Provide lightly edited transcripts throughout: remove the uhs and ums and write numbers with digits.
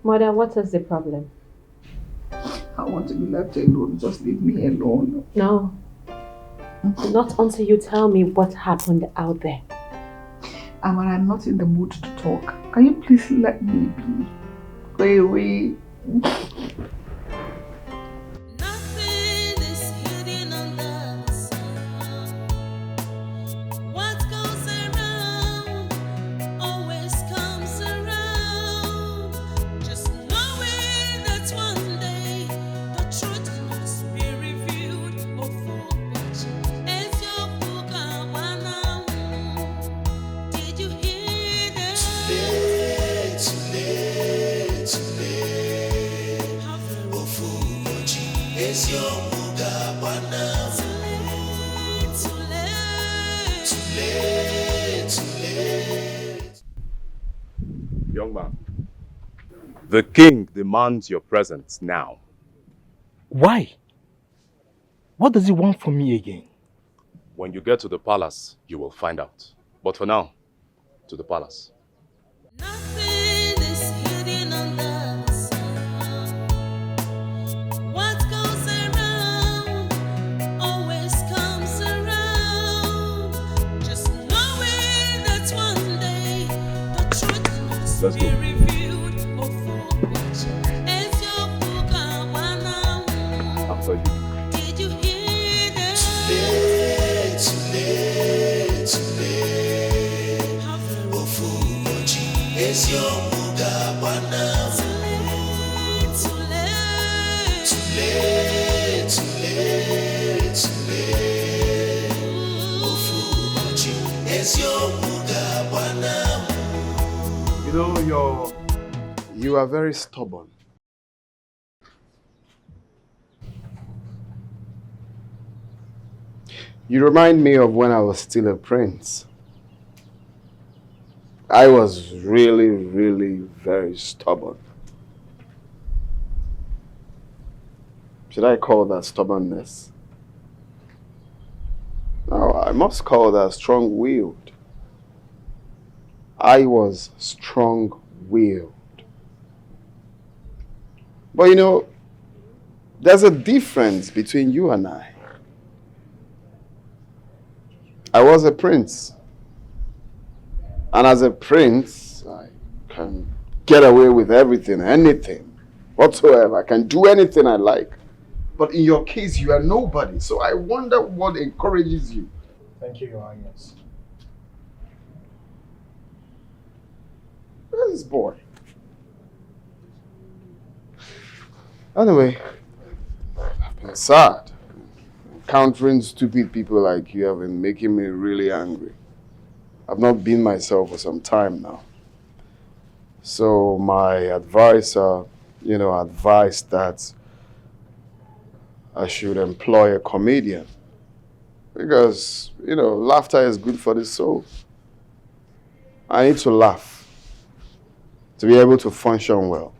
Mother, what is the problem? I want to be left alone. Just leave me alone. No. Not until you tell me what happened out there. Amara, I'm not in the mood to talk. Can you please let me be? Go away. Young man, the king demands your presence now. Why? What does he want from me again? When you get to the palace, you will find out. But for now, to the palace. Let's go. After you. You know, you are very stubborn. You remind me of when I was still a prince. I was really, really very stubborn. Should I call that stubbornness? No, I must call that strong-willed. I was strong-willed. But you know, there's a difference between you and I. I was a prince. And as a prince, I can get away with everything, anything, whatsoever. I can do anything I like. But in your case, you are nobody. So I wonder what encourages you. Thank you, Your Highness. Where's this boy? Anyway, I've been sad. Encountering stupid people like you have been making me really angry. I've not been myself for some time now. So my advisor, advised that I should employ a comedian. Because, laughter is good for the soul. I need to laugh to be able to function well.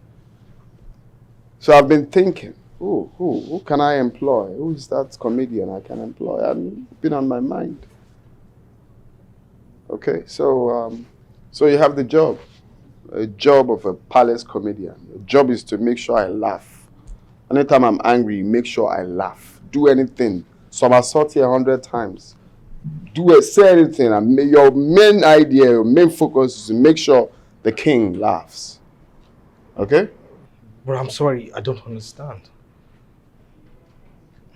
So I've been thinking, who can I employ? Who is that comedian I can employ? It's been on my mind. Okay, so you have the job. A job of a palace comedian. Your job is to make sure I laugh. Anytime I'm angry, make sure I laugh. Do anything. Somersault here 100 times. Say anything. And your main idea, your main focus is to make sure the king laughs. Okay? But I'm sorry, I don't understand.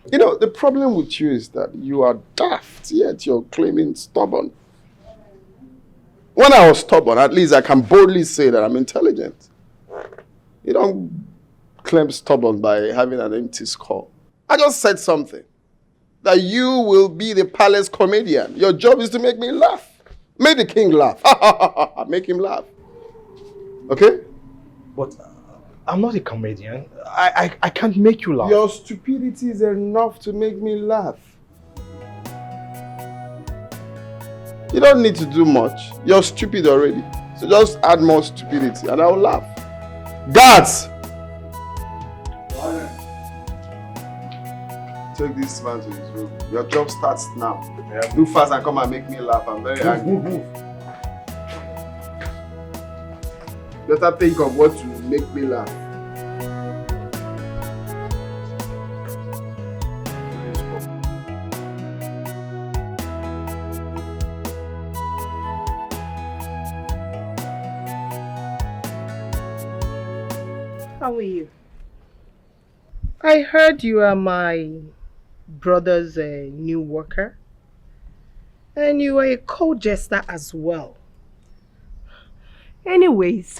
The problem with you is that you are daft, yet you're claiming stubborn. When I was stubborn, at least I can boldly say that I'm intelligent. You don't claim stubborn by having an empty skull. I just said something. That you will be the palace comedian. Your job is to make me laugh. Make the king laugh. Make him laugh. Okay? But I'm not a comedian. I can't make you laugh. Your stupidity is enough to make me laugh. You don't need to do much. You're stupid already. So just add more stupidity and I'll laugh. Guards! Take this man to his room. Your job starts now. Yeah. Do fast and come and make me laugh. I'm very angry. Move. Better think of what to make me laugh. How are you? I heard you are my brother's new worker. And you are a co-jester as well. Anyways,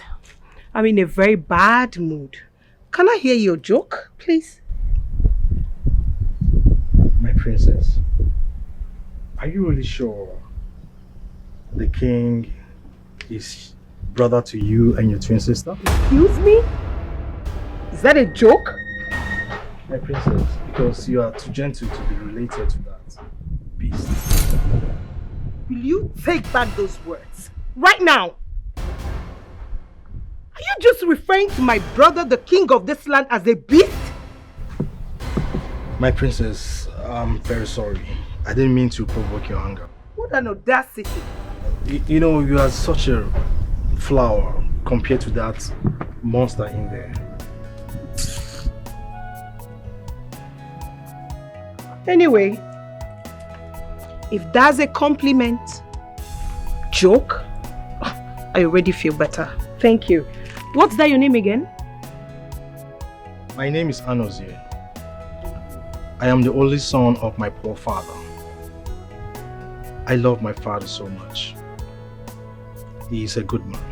I'm in a very bad mood. Can I hear your joke, please? My princess, are you really sure the king is brother to you and your twin sister? Excuse me? Is that a joke? My princess, because you are too gentle to be related to that beast. Will you take back those words? Right now! Are you just referring to my brother, the king of this land, as a beast? My princess, I'm very sorry. I didn't mean to provoke your anger. What an audacity! You know, you are such a flower compared to that monster in there. Anyway, if that's a compliment, joke, I already feel better. Thank you. What's that your name again? My name is Anozie. I am the only son of my poor father. I love my father so much. He is a good man.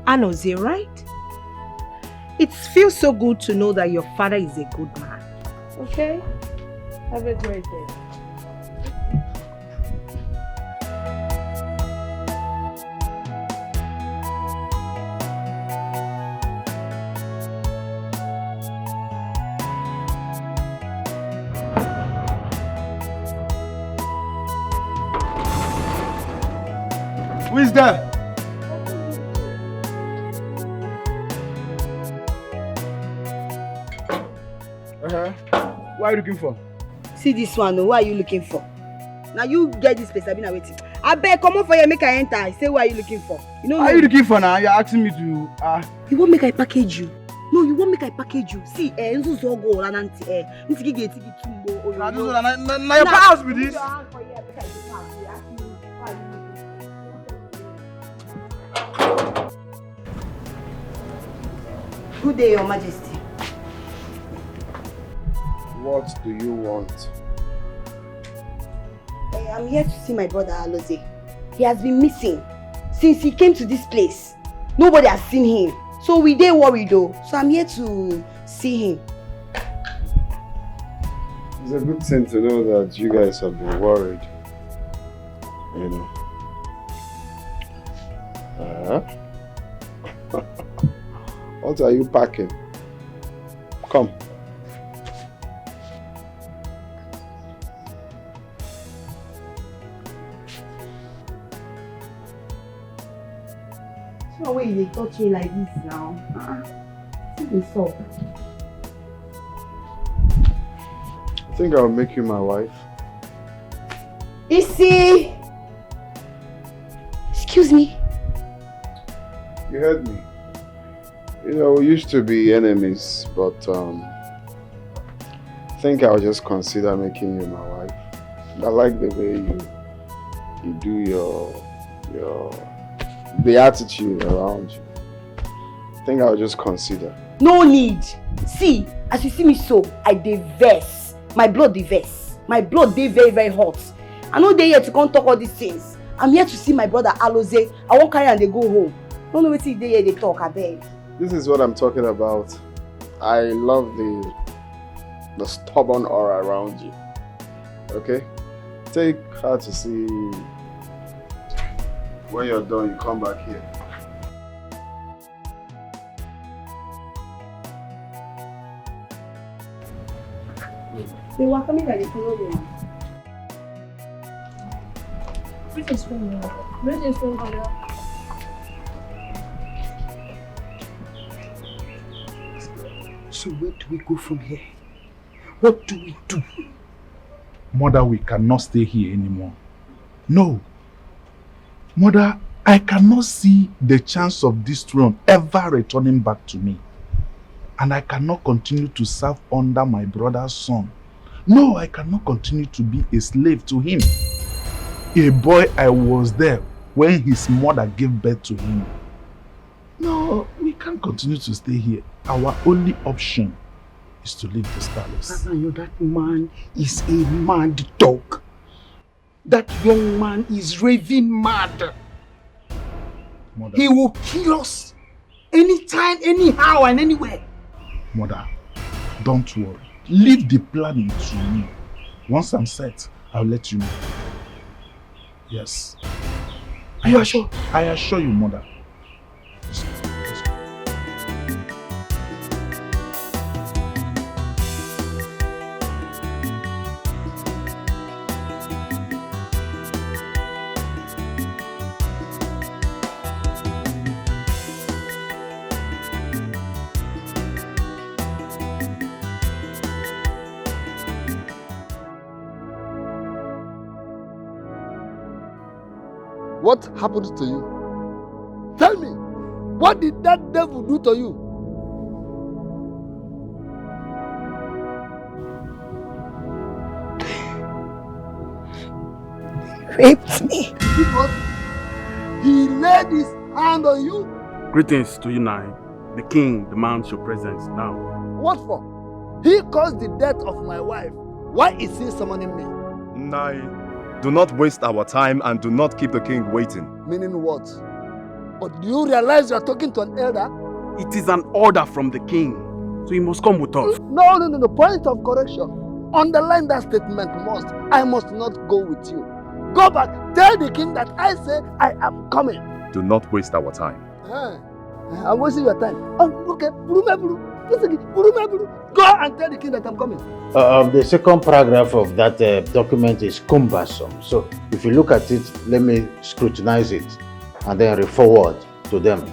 Anozie, right? It feels so good to know that your father is a good man. Okay? Have a great day. Who is there? What are you looking for? See this one, what are you looking for? Now you get this place, I've been waiting. I beg, come on for you, make I enter. I say, what are you looking for? You know, what are you looking for now? You're asking me to. You won't make I package you. No, you won't make I package you. See, Enzo Zogo, Lananti, Nitiki get Tumbo. Now your house with this. Good day, Your Majesty. What do you want? I'm here to see my brother Alozie. He has been missing since he came to this place. Nobody has seen him. So we dey worried though. So I'm here to see him. It's a good thing to know that you guys have been worried. You know. What are you packing? Come. So why they touch me like this now? See the soap. I think I'll make you my wife. Issy! Excuse me. You heard me. You know, we used to be enemies, but I think I'll just consider making you my wife. I like the way you do the attitude around you. I think I'll just consider. No need. See, as you see me so, I dey vex. My blood dey vex. My blood dey very, very hot. I no dey here to come talk all these things. I'm here to see my brother Alozie. I won't carry and they go home. Don't know wetin dey here they talk, I beg. This is what I'm talking about. I love the stubborn aura around you. Okay? Take her to see. When you're done, you come back here. They were coming and they follow me. So where do we go from here? What do we do? Mother, we cannot stay here anymore. No. Mother, I cannot see the chance of this throne ever returning back to me. And I cannot continue to serve under my brother's son. No, I cannot continue to be a slave to him. A boy, I was there when his mother gave birth to him. No, we can't continue to stay here. Our only option is to leave this palace. That man is a mad dog. That young man is raving mad. Mother. He will kill us anytime, anyhow, and anywhere. Mother, don't worry. Leave the planning to me. Once I'm set, I'll let you know. Yes. You are sure? I assure you, Mother. What happened to you? Tell me, what did that devil do to you? Raped me. Because he laid his hand on you? Greetings to you, Nai. The king demands your presence now. What for? He caused the death of my wife. Why is he summoning me? Nai, do not waste our time and do not keep the king waiting. Meaning what? But do you realize you are talking to an elder? It is an order from the king, so he must come with us. No. Point of correction. Underline that statement must. I must not go with you. Go back. Tell the king that I say I am coming. Do not waste our time. I'm wasting your time. Oh, okay. Go and tell the king that I'm coming. The second paragraph of that document is cumbersome. So if you look at it, let me scrutinize it and then re-forward to them.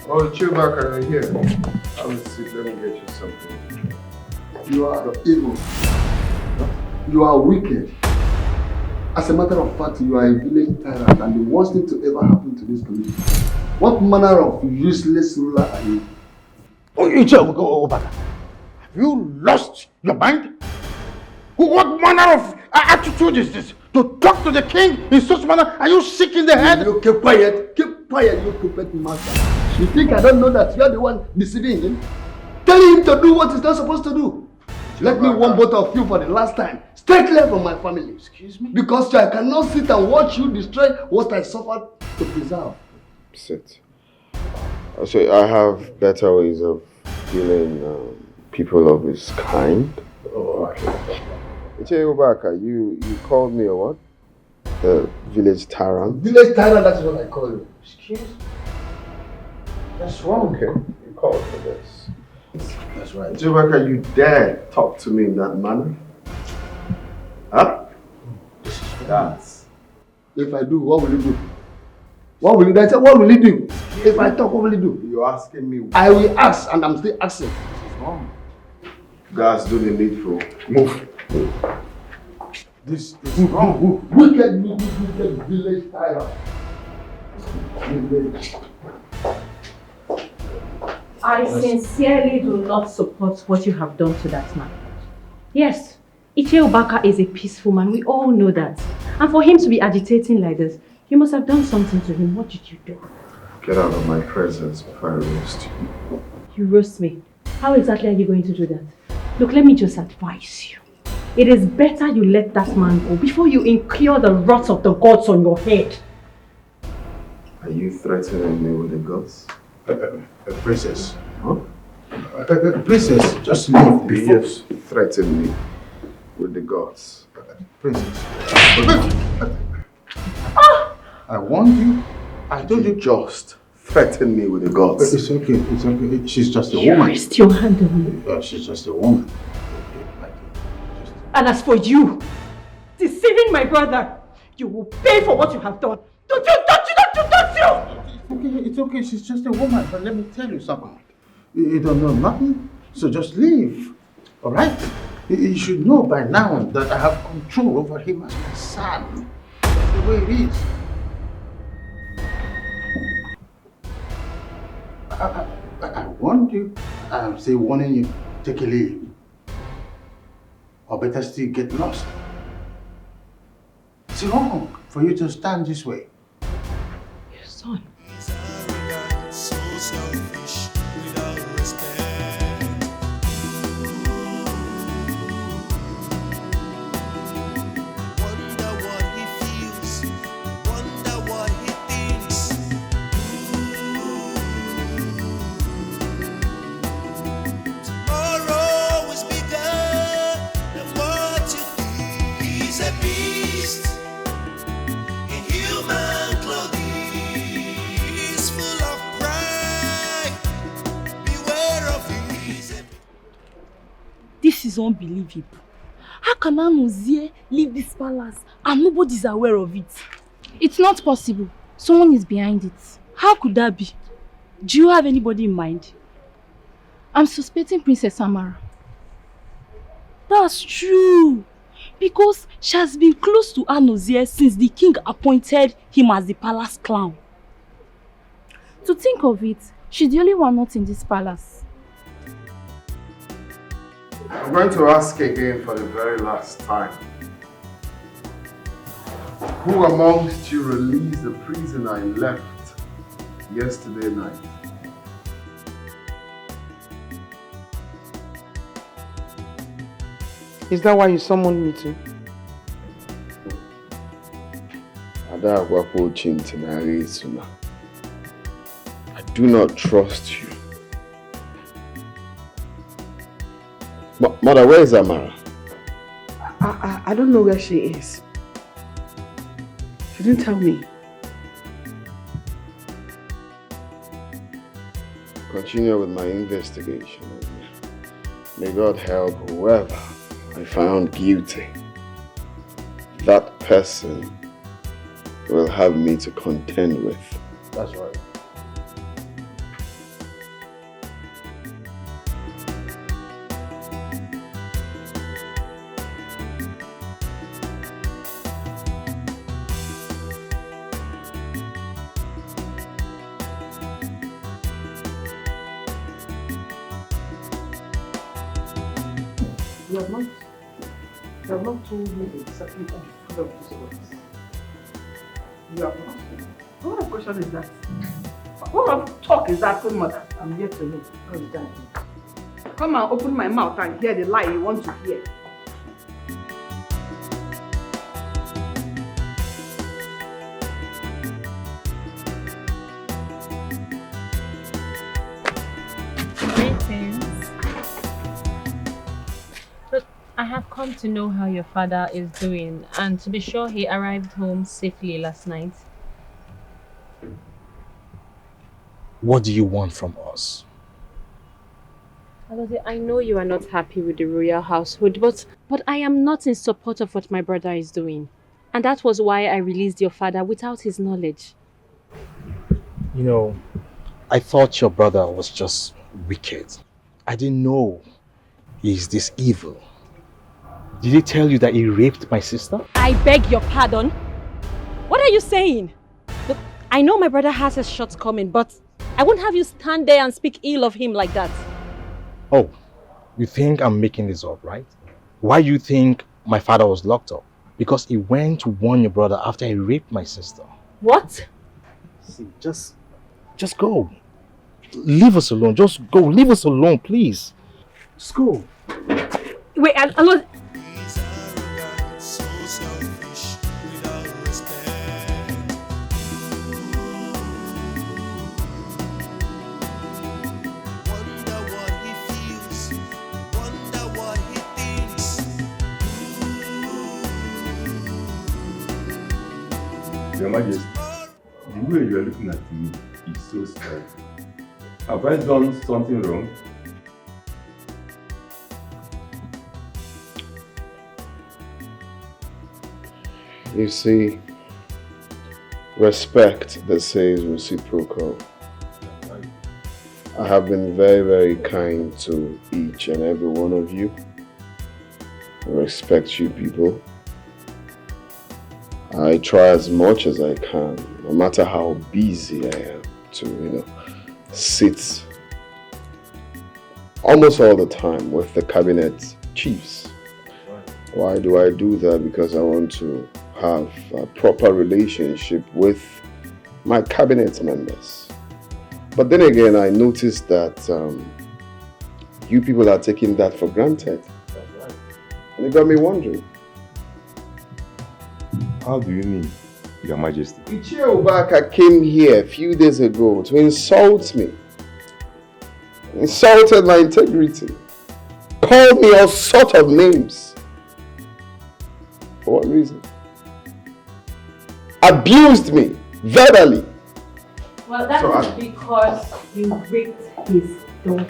Oh, Chewbacca, you're here. Have a seat. Let me get you something. You are evil. You are wicked. As a matter of fact, you are a village tyrant and the worst thing to ever happen to this community. What manner of useless ruler are you? Oh, Chewbacca, have you lost your mind? What manner of attitude is this? To talk to the king in such manner? Are you sick in the head? You keep quiet, you puppet master. You think I don't know that you are the one deceiving him? Tell him to do what he's not supposed to do. Let me warn both of you for the last time. Stay clear from my family. Excuse me? Because I cannot sit and watch you destroy what I suffered to preserve. Sit. So I have better ways of dealing people of this kind. Oh, okay. Chewbacca, you called me a what? The village tyrant? Village tyrant, that's what I call you. Excuse me? That's wrong. Okay, you called for this. That's right. Chewbacca, you dare talk to me in that manner? Huh? Yes. If I do, what will you do? What will you do? What will you do? If I talk, what will you do? You're asking me. I will ask, and I'm still asking. This is wrong. Guys, do the needful. Move. This is wrong. Wicked village tyrant. I sincerely do not support what you have done to that man. Yes, Ichewbaka is a peaceful man. We all know that. And for him to be agitating like this, you must have done something to him. What did you do? Get out of my presence before I roast you. You roast me. How exactly are you going to do that? Look, let me just advise you. It is better you let that man go before you incur the wrath of the gods on your head. Are you threatening me with the gods? Princess. Huh? Princess, just leave before. Yes, threaten me with the gods. Princess. I warned you. I told you. Just threaten me with the gods. It's okay. It's okay. She's just a You woman. rest your hand on me. She's just a woman. And as for you, deceiving my brother, you will pay for what you have done. Don't you! It's okay. She's just a woman. But let me tell you something. You don't know nothing, so just leave. All right? You should know by now that I have control over him as my son. That's the way it is. I warned you, I'm still warning you, take a leave. Or better still, get lost. It's wrong for you to stand this way. Your son. So selfish without respect. Wonder what he feels, wonder what he thinks. Tomorrow is bigger than what you think. He's a beast in human clothing. He's full of pride. Beware of him. This is unbelievable. How can Anozie leave this palace and nobody's aware of it? It's not possible. Someone is behind it. How could that be? Do you have anybody in mind? I'm suspecting Princess Amara. That's true. Because she has been close to Anozie since the king appointed him as the palace clown. To think of it, she's the only one not in this palace. I'm going to ask again for the very last time. Who amongst you released the prison I left yesterday night? Is that why you summoned me to? I do not trust you. Mother, where is Amara? I don't know where she is. She didn't tell me. Continue with my investigation. May God help whoever I found guilty. That person will have me to contend with. That's right. You have not told me exactly who the father of this was. You have not. What kind of question is that? What kind of talk is that, mother? I'm yet to know. All the time. Come and open my mouth and hear the lie you want to hear. I have come to know how your father is doing and to be sure he arrived home safely last night. What do you want from us? I know you are not happy with the royal household, but I am not in support of what my brother is doing. And that was why I released your father without his knowledge. You know, I thought your brother was just wicked. I didn't know he's this evil. Did he tell you that he raped my sister? I beg your pardon? What are you saying? Look, I know my brother has his shortcomings, but I won't have you stand there and speak ill of him like that. Oh, you think I'm making this up, right? Why do you think my father was locked up? Because he went to warn your brother after he raped my sister. What? See, just go. Leave us alone. Just go. Leave us alone, please. Just go. Wait, I'm So selfish without respect. Wonder what he feels, wonder what he thinks. Your Majesty, the way you are looking at me is so scary. Have I done something wrong? You see, respect that says reciprocal. I have been very, very kind to each and every one of you. respect you people. I try as much as I can, no matter how busy I am, to, sit almost all the time with the cabinet chiefs. Why do I do that? Because I want to have a proper relationship with my cabinet members. But then again, I noticed that you people are taking that for granted. And it got me wondering. How do you mean, Your Majesty? Ichie Obaka came here a few days ago to insult me. Insulted my integrity. Called me all sort of names. For what reason? Abused me verbally. Well, that is because you raped his daughter.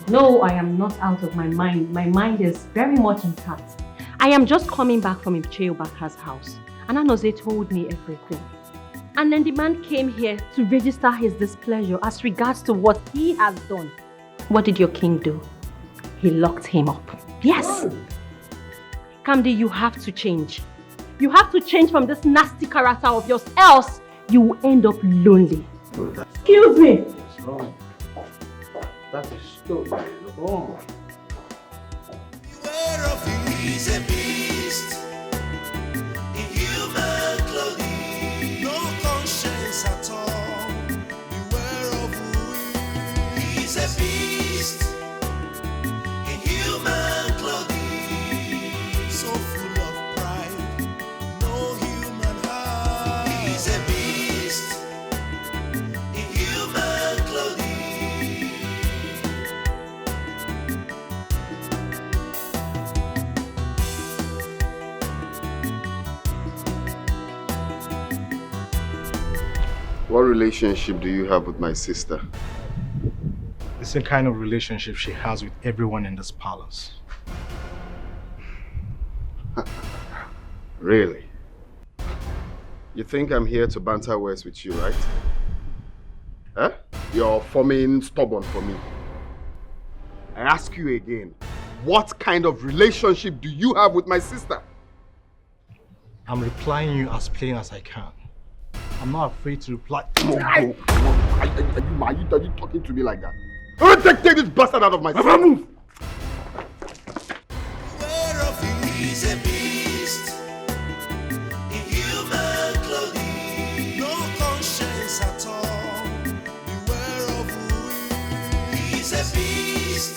No, I am not out of my mind. My mind is very much intact. I am just coming back from Ichie Obaka's house. And Anoze told me everything. And then the man came here to register his displeasure as regards to what he has done. What did your king do? He locked him up. Yes! Kamdi, you have to change. You have to change from this nasty character of yours, else you will end up lonely. Excuse me! That's wrong. That is totally wrong. Beware of him, he's a beast in human clothing, no conscience at all. Beware of who he is. He's a beast in human clothing, so full of pride, no human heart. He's a beast in human clothing. What relationship do you have with my sister? The same kind of relationship she has with everyone in this palace. Really? You think I'm here to banter words with you, right? Huh? You're forming stubborn for me. I ask you again, what kind of relationship do you have with my sister? I'm replying you as plain as I can. I'm not afraid to reply. No. Are you talking to me like that? Take this bastard out of my sister. Move! Beware of him, he's a beast in human clothing, no conscience at all. Beware of who he is. He's a beast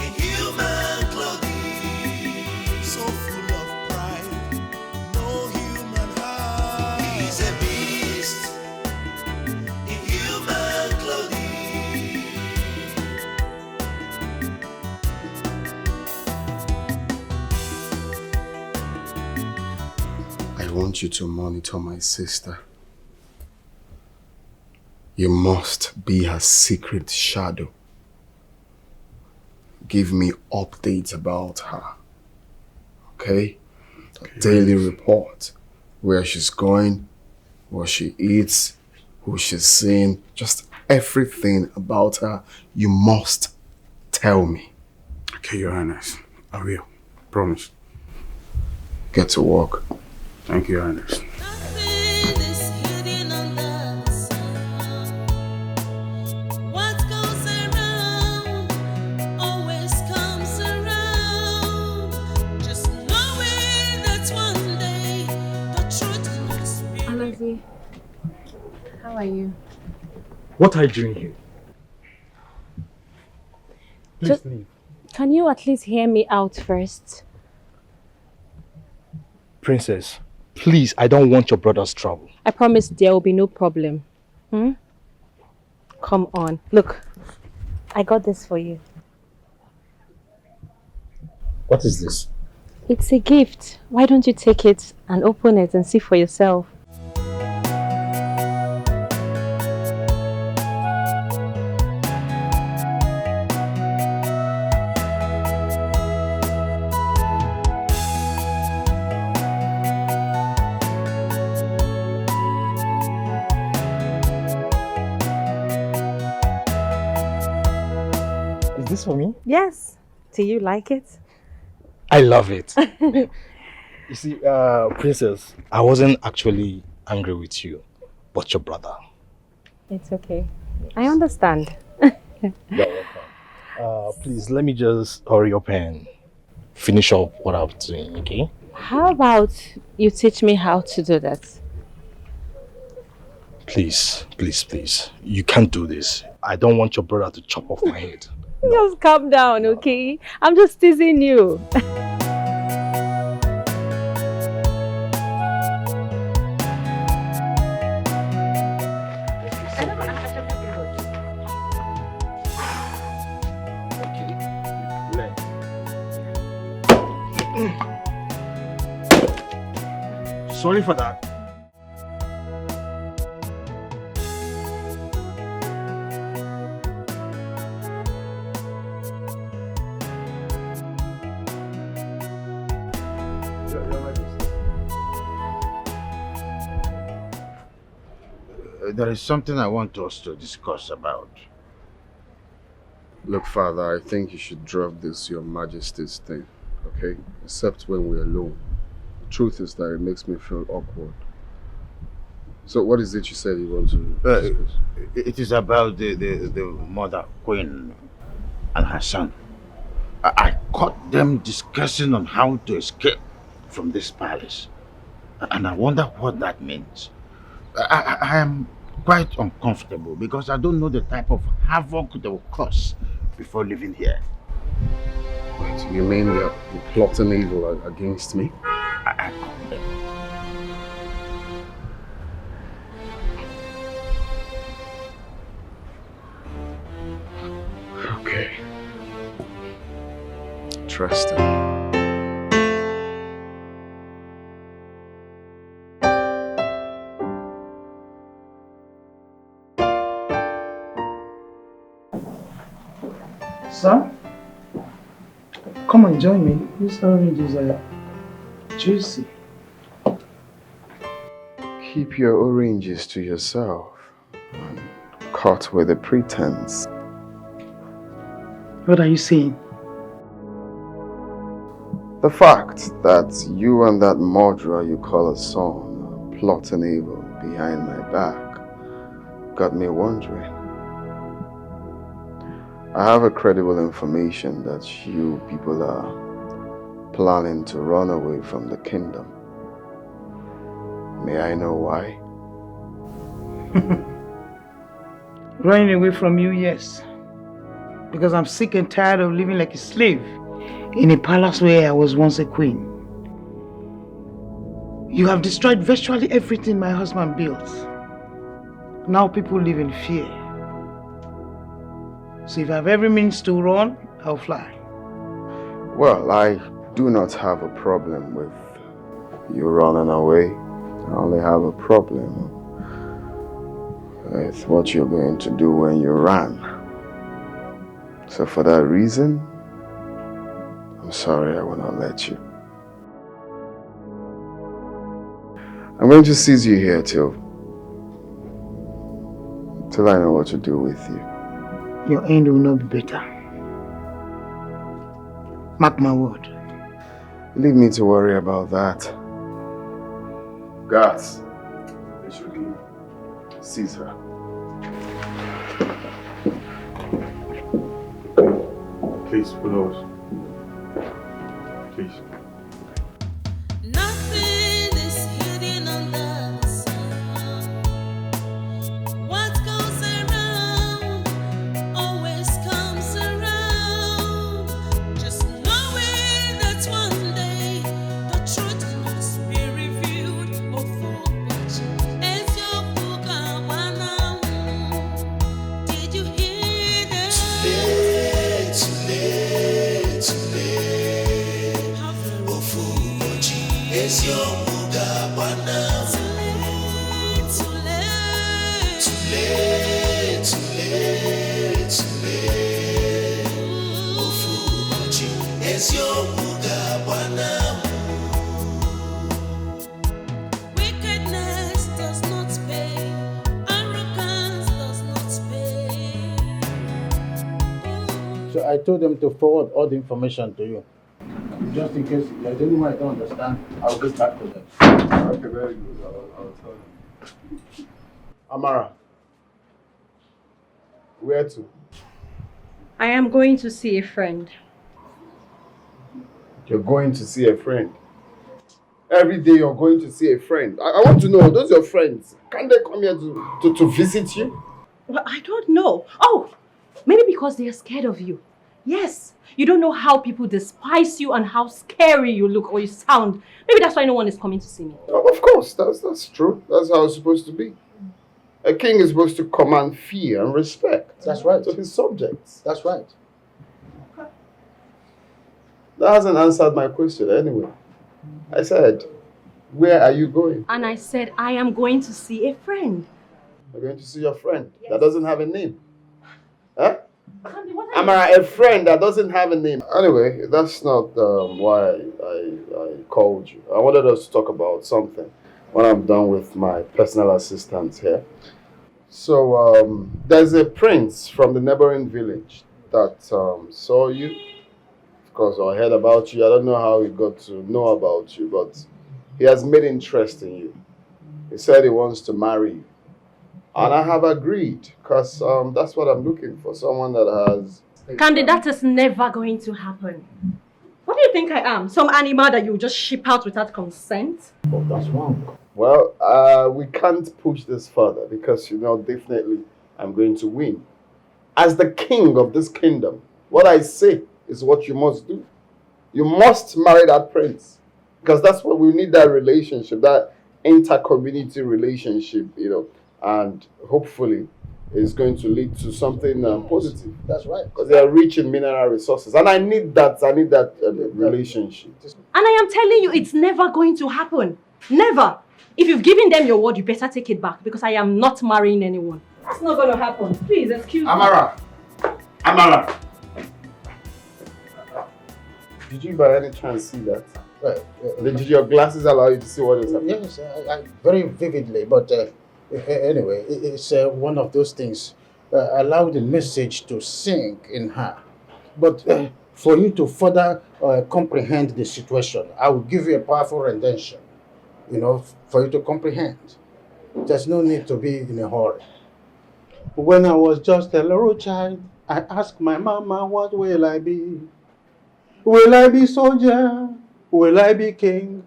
in human clothing, so full of pride, no human heart. He's a beast in human clothing. I want you to monitor my sister. You must be her secret shadow. Give me updates about her. Okay? A daily report. Where she's going, what she eats, who she's seeing, just everything about her. You must tell me. Okay, Your Highness. I will. Promise. Get to work. Thank you, Your Highness. What goes around always comes around. Just knowing that one day the truth must be. Anoze, how are you? What are you doing here? Please Just- leave. Can you at least hear me out first? Princess, please, I don't want your brother's trouble. I promise there will be no problem. Come on. Look, I got this for you. What is this? It's a gift. Why don't you take it and open it and see for yourself? Is this dress for me? Yes. Do you like it? I love it. You see, Princess, I wasn't actually angry with you, but your brother. It's okay. I understand. You're welcome. Please, let me just hurry up and finish up what I'm doing, okay? How about you teach me how to do that? Please, please, please. You can't do this. I don't want your brother to chop off my head. Just calm down, okay? I'm just teasing you. Sorry for that. There is something I want us to discuss about. Look, Father, I think you should drop this Your Majesty's thing, okay? Except when we're alone. The truth is that it makes me feel awkward. So what is it you said you want to discuss? It is about the mother queen and her son. I caught them discussing on how to escape from this palace. And I wonder what that means. I am quite uncomfortable because I don't know the type of havoc they will cause before leaving here. Wait, you mean you're plotting evil against me? I caught them. Okay. Interesting. Sir? Come and join me. These oranges are juicy. Keep your oranges to yourself. And cut with a pretense. What are you saying? The fact that you and that murderer you call a son are plotting evil behind my back got me wondering. I have a credible information that you people are planning to run away from the kingdom. May I know why? Running away from you, yes. Because I'm sick and tired of living like a slave in a palace where I was once a queen. You have destroyed virtually everything my husband built. Now people live in fear. So if I have every means to run, I'll fly. Well, I do not have a problem with you running away. I only have a problem with what you're going to do when you run. So for that reason, I'm sorry I will not let you. I'm going to seize you here till I know what to do with you. Your end will not be better. Mark my word. Leave me to worry about that. Guards, they should seize her. Please, follow us. Please. Nothing is hidden under the sun. What goes around always comes around. Just knowing that one day the truth must be revealed. Oh, it's your book, did you hear that? Too late. It's your muga bana. Too late. Ofugochi, it's your muga bana. Wickedness does not pay. Arrogance does not pay. So I told them to forward all the information to you. Just in case there's anyone I don't understand, I'll get back to them. Okay, very good. I'll tell you. Amara, where to? I am going to see a friend. You're going to see a friend? Every day you're going to see a friend. I want to know, those your friends, can they come here to visit you? Well, I don't know. Oh, maybe because they are scared of you. Yes, you don't know how people despise you and how scary you look or you sound. Maybe that's why no one is coming to see me. Oh, of course, that's true. That's how it's supposed to be. A king is supposed to command fear and respect. That's right. To his subjects. That's right. That hasn't answered my question anyway. I said, where are you going? And I said, I am going to see a friend. You're going to see your friend that doesn't have a name. Huh? Amara, a friend that doesn't have a name. Anyway, that's not why I called you. I wanted us to talk about something when I'm done with my personal assistant here. So, there's a prince from the neighboring village that saw you. Of course, I heard about you. I don't know how he got to know about you, but he has made interest in you. He said he wants to marry you. And I have agreed, because that's what I'm looking for, someone that has... Candy, that is never going to happen. What do you think I am? Some animal that you just ship out without consent? Oh, that's wrong. Well, we can't push this further, because, definitely I'm going to win. As the king of this kingdom, what I say is what you must do. You must marry that prince, because that's what we need, that relationship, that inter-community relationship, and hopefully it's going to lead to something positive. That's right. Because they are rich in mineral resources, and I need that relationship. And I am telling you, it's never going to happen. Never. If you've given them your word, you better take it back, because I am not marrying anyone. That's not going to happen. Please, excuse me. Amara! Did you by any chance see that? Did your glasses allow you to see what is happening? Yes, I very vividly, but anyway, it's one of those things. Allow the message to sink in her. But for you to further comprehend the situation, I will give you a powerful rendition, for you to comprehend. There's no need to be in a hurry. When I was just a little child, I asked my mama, what will I be? Will I be soldier? Will I be king?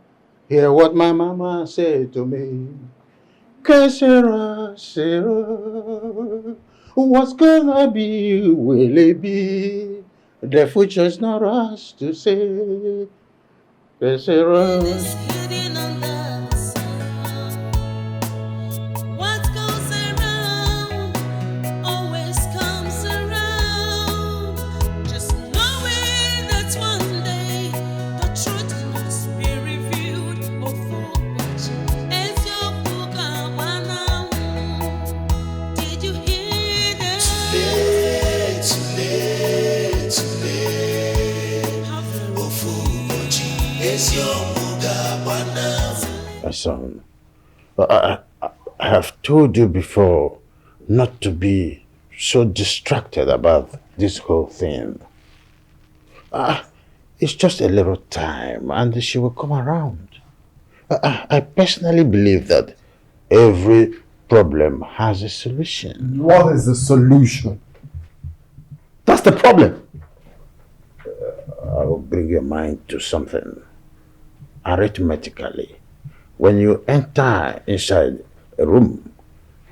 Hear what my mama said to me. Que sera, sera. What's gonna be, will it be? The future's not us to say. Que sera. My son, I have told you before not to be so distracted about this whole thing. It's just a little time and she will come around. I personally believe that every problem has a solution. What is the solution? That's the problem. I will bring your mind to something. Arithmetically, when you enter inside a room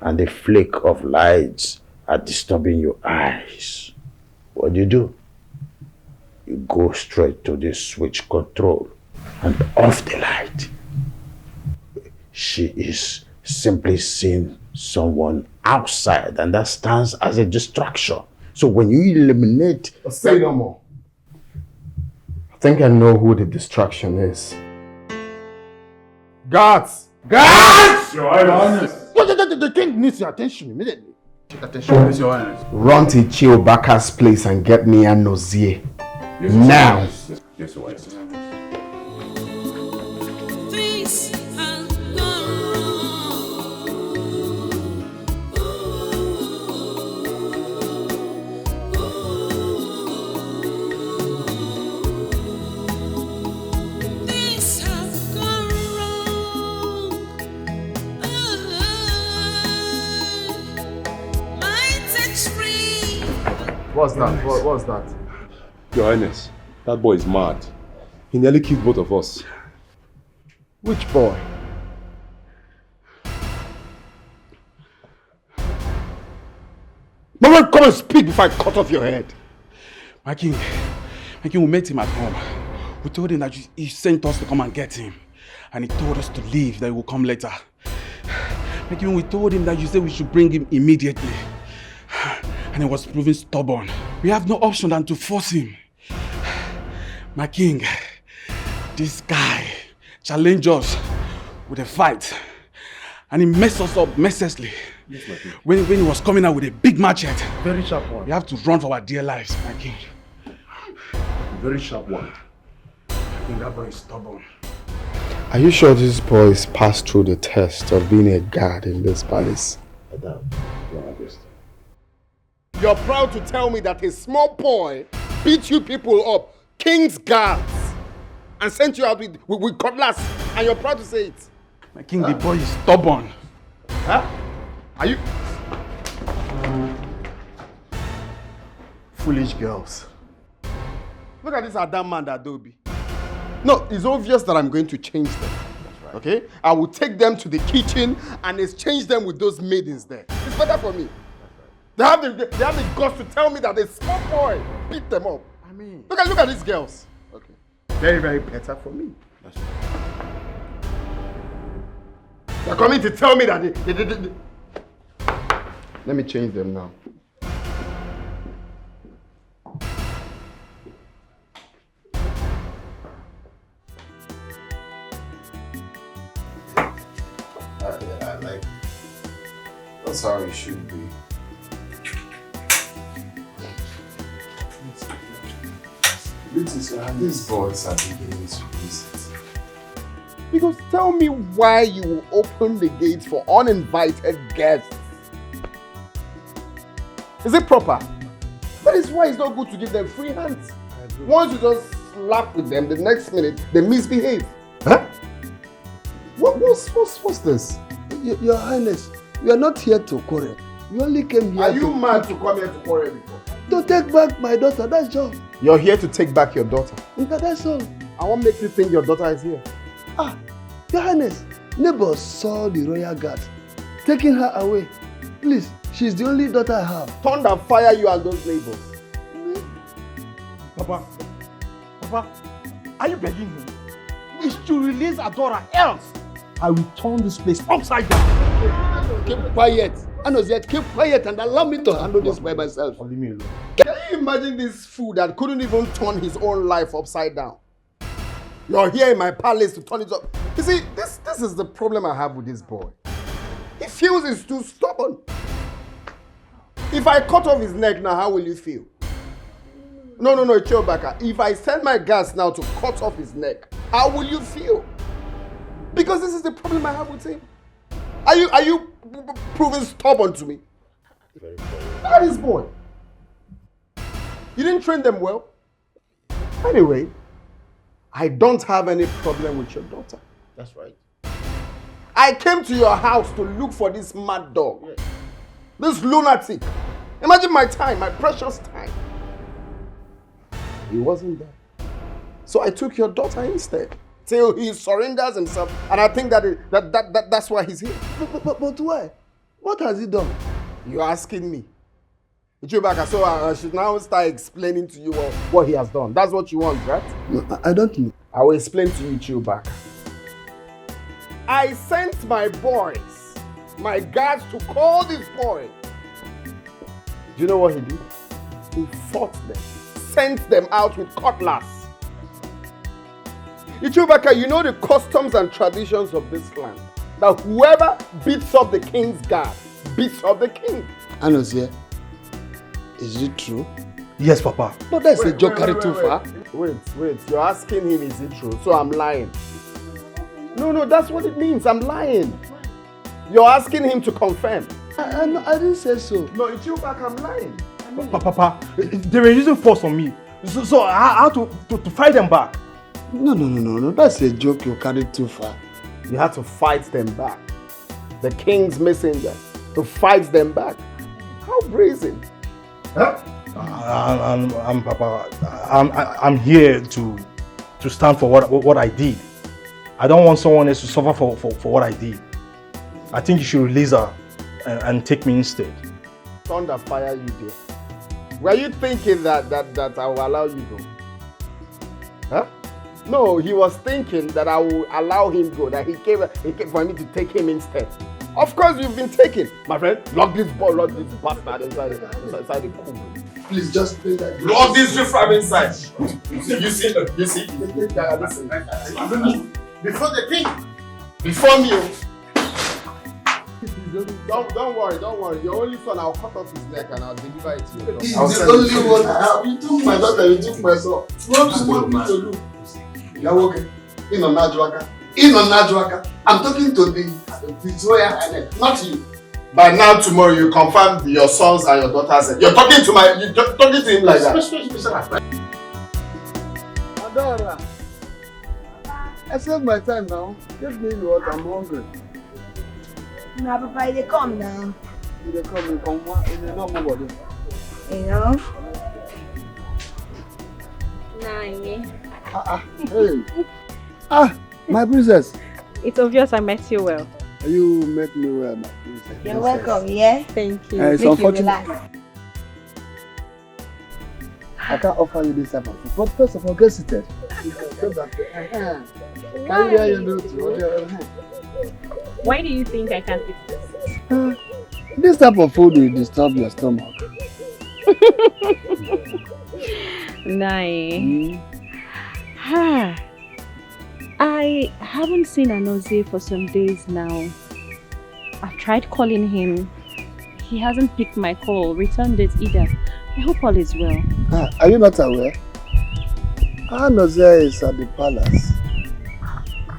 and the flick of lights are disturbing your eyes, what do? You go straight to the switch control and off the light. She is simply seeing someone outside, and that stands as a distraction. So when you eliminate... Say no more. I think I know who the distraction is. Guards! Guards! Your Highness! The king needs your attention immediately. Take attention. Yes, Your Highness. Run to Chiobaka's place and get me a Nozie. Yes, now! Yes, Your Highness. What's that? What's that? Your Highness, that boy is mad. He nearly killed both of us. Which boy? Mama, come and speak before I cut off your head. My king, we met him at home. We told him that he sent us to come and get him. And he told us to leave, that he will come later. My king, we told him that you said we should bring him immediately. And he was proving stubborn. We have no option than to force him. My king, this guy challenged us with a fight. And he messed us up mercilessly. Yes, my king. When he was coming out with a big machete. Very sharp one. We have to run for our dear lives, my king. Very sharp one. I think that boy is stubborn. Are you sure this boy has passed through the test of being a guard in this palace? I doubt, Your Majesty. You're proud to tell me that a small boy beat you people up, king's guards, and sent you out with cutlass, and you're proud to say it? My king, the boy is stubborn. Huh? Are you... Foolish girls. Look at this Adam man, Adobe. No, it's obvious that I'm going to change them. Right. Okay? I will take them to the kitchen and exchange them with those maidens there. It's better for me. Right. They have the guts to tell me that a small boy beat them up. I mean... Look at these girls. Okay. Very, very better for me. That's right. They're coming to tell me that they... Let me change them now. That's how it should be. These boys are beginning to visit. Because tell me why you will open the gates for uninvited guests. Is it proper? That is why it's not good to give them free hands. Once you just slap with them, the next minute they misbehave. Huh? What's this? Your Highness, we are not here to quarrel. We only came here Are you mad to come here to quarrel before? to take back my daughter, that's all. You're here to take back your daughter. That's all. And what makes you think your daughter is here? Your Highness, neighbors saw the royal guard taking her away. Please, she's the only daughter I have. Thunder fire you and those neighbors. Papa, are you begging me? Is to release Adora, else I will turn this place upside down. Keep quiet. Anozie, keep quiet and allow me to handle this by myself. Leave me alone. Can you imagine this fool that couldn't even turn his own life upside down? You're here in my palace to turn it up. You see, this is the problem I have with this boy. He feels he's too stubborn. If I cut off his neck now, how will you feel? No, Chobaka. If I send my guards now to cut off his neck, how will you feel? Because this is the problem I have with him. Are you proving stubborn to me? Look at this boy. You didn't train them well. Anyway, I don't have any problem with your daughter. That's right. I came to your house to look for this mad dog. Yes. This lunatic. Imagine my time, my precious time. He wasn't there. So I took your daughter instead. Till he surrenders himself. And I think that's why he's here. But why? What has he done? You're asking me. Chubaka, so I should now start explaining to you what he has done. That's what you want, right? No, I don't know. I will explain to you, Chubaka. I sent my boys, my guards, to call this boy. Do you know what he did? He fought them, sent them out with cutlass. Chubaka, you know the customs and traditions of this land. That whoever beats up the king's guard beats up the king. Anozie, is it true? Yes, Papa. No, that's a joke carried too far. Wait. You're asking him, is it true? So I'm lying. No, that's what it means. I'm lying. You're asking him to confirm. I didn't say so. No, it's you back. I'm lying. Papa, they were using force on me. So I had to fight them back. No. That's a joke you carried too far. You had to fight them back. The king's messenger to fight them back. How brazen. Huh? Papa, I'm here to stand for what I did. I don't want someone else to suffer for what I did. I think you should release her and take me instead. Thunder fire you there. Were you thinking that I will allow you go? Huh? No, he was thinking that I will allow him go, that he came for me to take him instead. Of course you've been taken. My friend, lock this bastard inside the cool. Please just play that. Lock this from inside. You see? Before the king. Before me. Don't worry. Your only son, I'll cut off his neck and I'll deliver it to you. He's the only one I have. You took my daughter, you took my son. What do you want me to do? You're okay. In on Najwaka. I'm talking to the Royal Highness, not you. By now, tomorrow, you confirm your sons and your daughters. You're talking to him like that. Adora, I saved my time now. Give me what I'm hungry. Nah, Papa, they come now. They come, they not move. You know? Hey. My princess. It's obvious I met you well. You met me well, my princess. You're welcome, yeah? Thank you. It's unfortunate. I can't offer you this type of food. But first of all, get seated. Can you hear your notes? Why do you think I can't eat this? This type of food will disturb your stomach. Nai. I haven't seen Anozie for some days now. I've tried calling him. He hasn't picked my call, returned it either. I hope all is well. Are you not aware? Anozie is at the palace.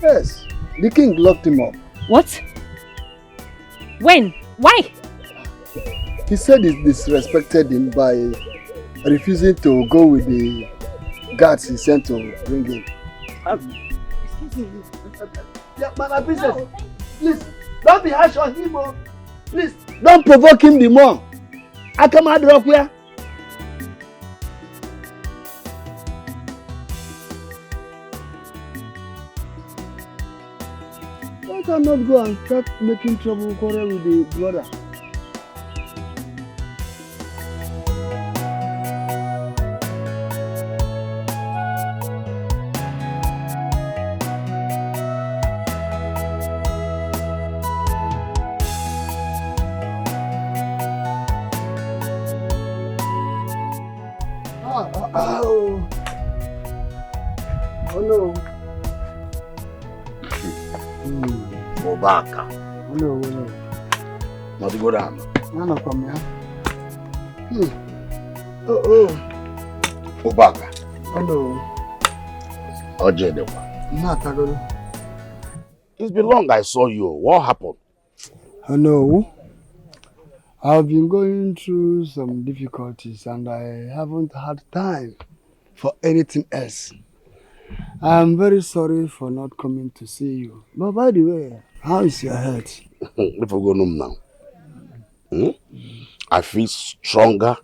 Yes, the king locked him up. What? When? Why? He said he disrespected him by refusing to go with the guards he sent to bring him. Excuse me. Yeah, my princess, please, don't be harsh on him. Please, don't provoke him the more. I come out of where? Why cannot go and start making trouble quarrel with the brother? Oh no. Obaka. Oh no. Not go down. No, come here. Oh. Obaka. Oh no. Ojedewa. Natagolo. It's been long I saw you. What happened? Oh no. I've been going through some difficulties and I haven't had time for anything else. I'm very sorry for not coming to see you. But by the way, how is your health? If we go home now, I feel stronger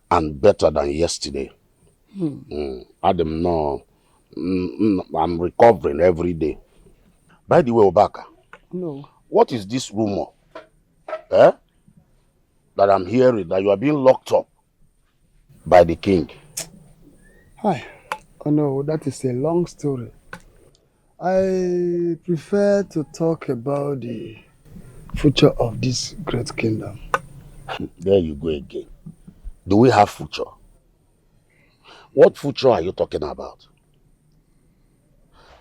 and better than yesterday. Adam, no, I'm recovering every day. By the way, Obaka, no. What is this rumor? That I'm hearing that you are being locked up by the king. Hi. Oh no, that is a long story. I prefer to talk about the future of this great kingdom. There you go again. Do we have future? What future are you talking about?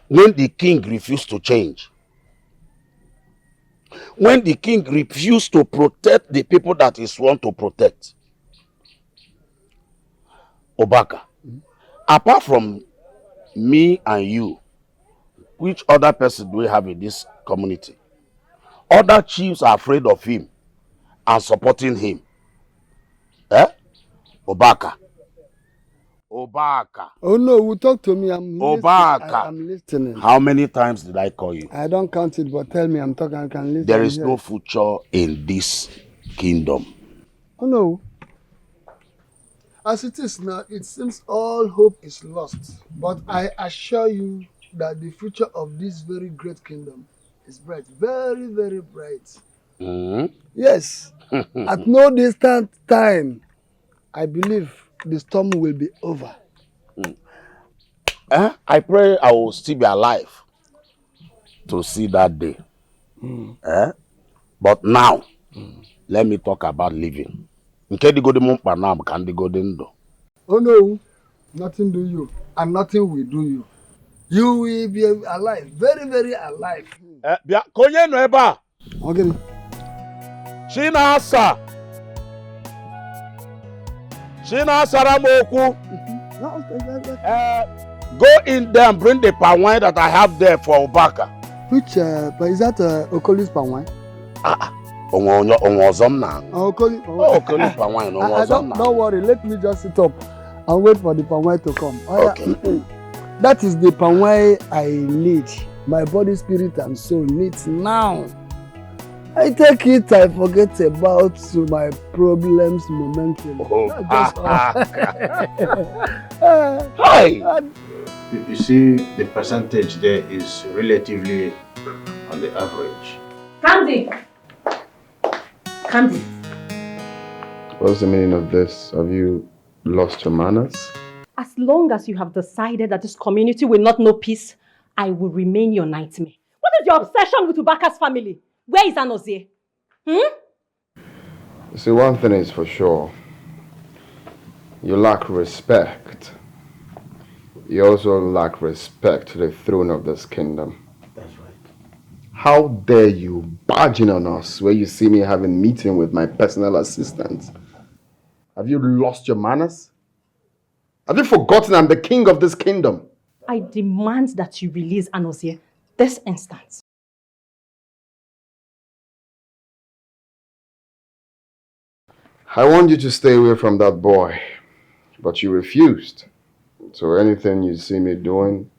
When the king refused to change, when the king refused to protect the people that he sworn to protect, Obaka, apart from me and you, which other person do we have in this community? Other chiefs are afraid of him and supporting him. Obaka. Oh no, talk to me. I'm Obaka. I'm listening. How many times did I call you? I don't count it, but tell me, I'm talking, I can listen. There is no future in this kingdom. Oh no. As it is now, it seems all hope is lost. But I assure you that the future of this very great kingdom is bright. Very, very bright. Yes. At no distant time, I believe the storm will be over. I pray I will still be alive to see that day. But now, let me talk about living. Oh no, nothing do you, and nothing will do you. You will be alive, very, very alive. Konye no eba. Okay. Chinasa Ramoku. Go in there and bring the palm wine that I have there for Obaka. Which is that Okoli's palm wine? Okoli's palm wine. Don't worry, let me just sit up and wait for the palm wine to come. Okay. That is the palm wine I need. My body, spirit, and soul needs now. I take it, I forget about my problems momentarily. Hi! You see, the percentage there is relatively on the average. Candy! What's the meaning of this? Have you lost your manners? As long as you have decided that this community will not know peace, I will remain your nightmare. What is your obsession with Ubaka's family? Where is Anozie? You see, one thing is for sure. You lack respect. You also lack respect to the throne of this kingdom. That's right. How dare you barge in on us where you see me having a meeting with my personal assistant? Have you lost your manners? Have you forgotten I'm the king of this kingdom? I demand that you release Anozie this instant. I want you to stay away from that boy, but you refused. So anything you see me doing,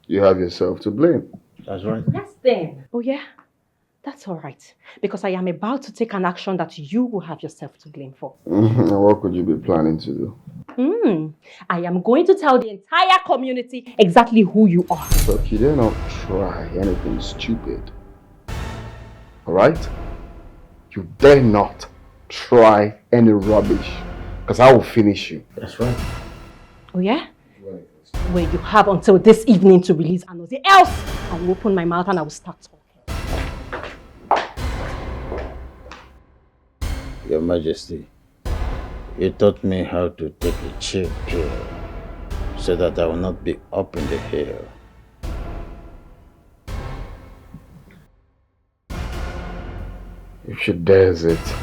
you have yourself to blame. That's right. Yes then. Oh yeah? That's all right. Because I am about to take an action that you will have yourself to blame for. What could you be planning to do? I am going to tell the entire community exactly who you are. Look, you dare not try anything stupid. Alright? You dare not try any rubbish. Because I will finish you. That's right. Oh yeah? Well, you have until this evening to release Anozie. Else, I will open my mouth and I will start talking. Your Majesty, you taught me how to take a chill pill so that I will not be up in the air. If she dares it,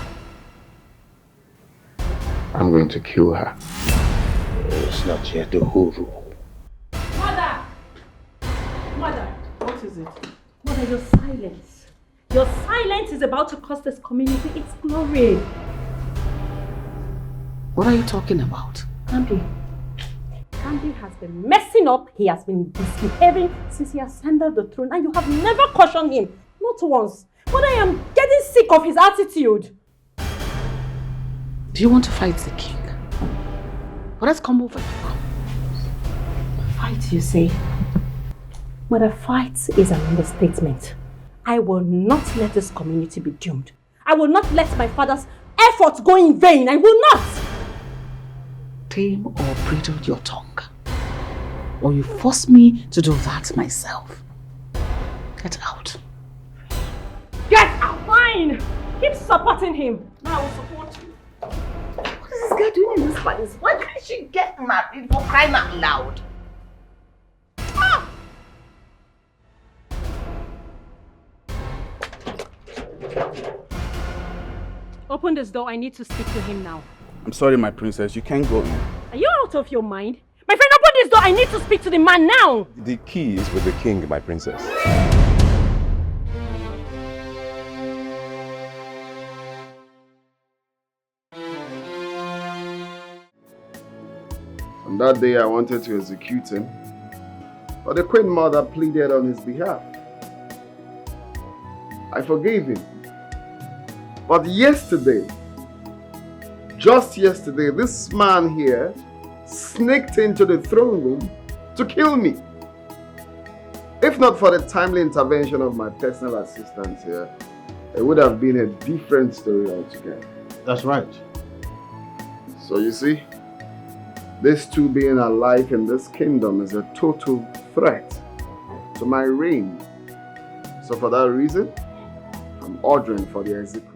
I'm going to kill her. It's not yet a huru. Mother! What is it? Mother, your silence. Your silence is about to cost this community its glory. What are you talking about? Kambi has been messing up. He has been misbehaving since he ascended the throne, and you have never cautioned him. Not once. But I am getting sick of his attitude. Do you want to fight the king? Well, let's come over here. Fight, you say? Mother, fight is an understatement. I will not let this community be doomed. I will not let my father's efforts go in vain. I will not! Tame or bridle your tongue. Or you force me to do that myself. Get out. Get out! Fine! Keep supporting him. Now I will support you. What is this girl doing in this palace? Why can't she get married for crying out loud? Ah! Open this door. I need to speak to him now. I'm sorry, my princess. You can't go in. Are you out of your mind? My friend, open this door. I need to speak to the man now. The key is with the king, my princess. On that day, I wanted to execute him, but the Queen Mother pleaded on his behalf. I forgave him. But yesterday, just yesterday, this man here sneaked into the throne room to kill me. If not for the timely intervention of my personal assistant here, it would have been a different story altogether. That's right. So you see, these two being alive in this kingdom is a total threat to my reign. So for that reason, I'm ordering for the execution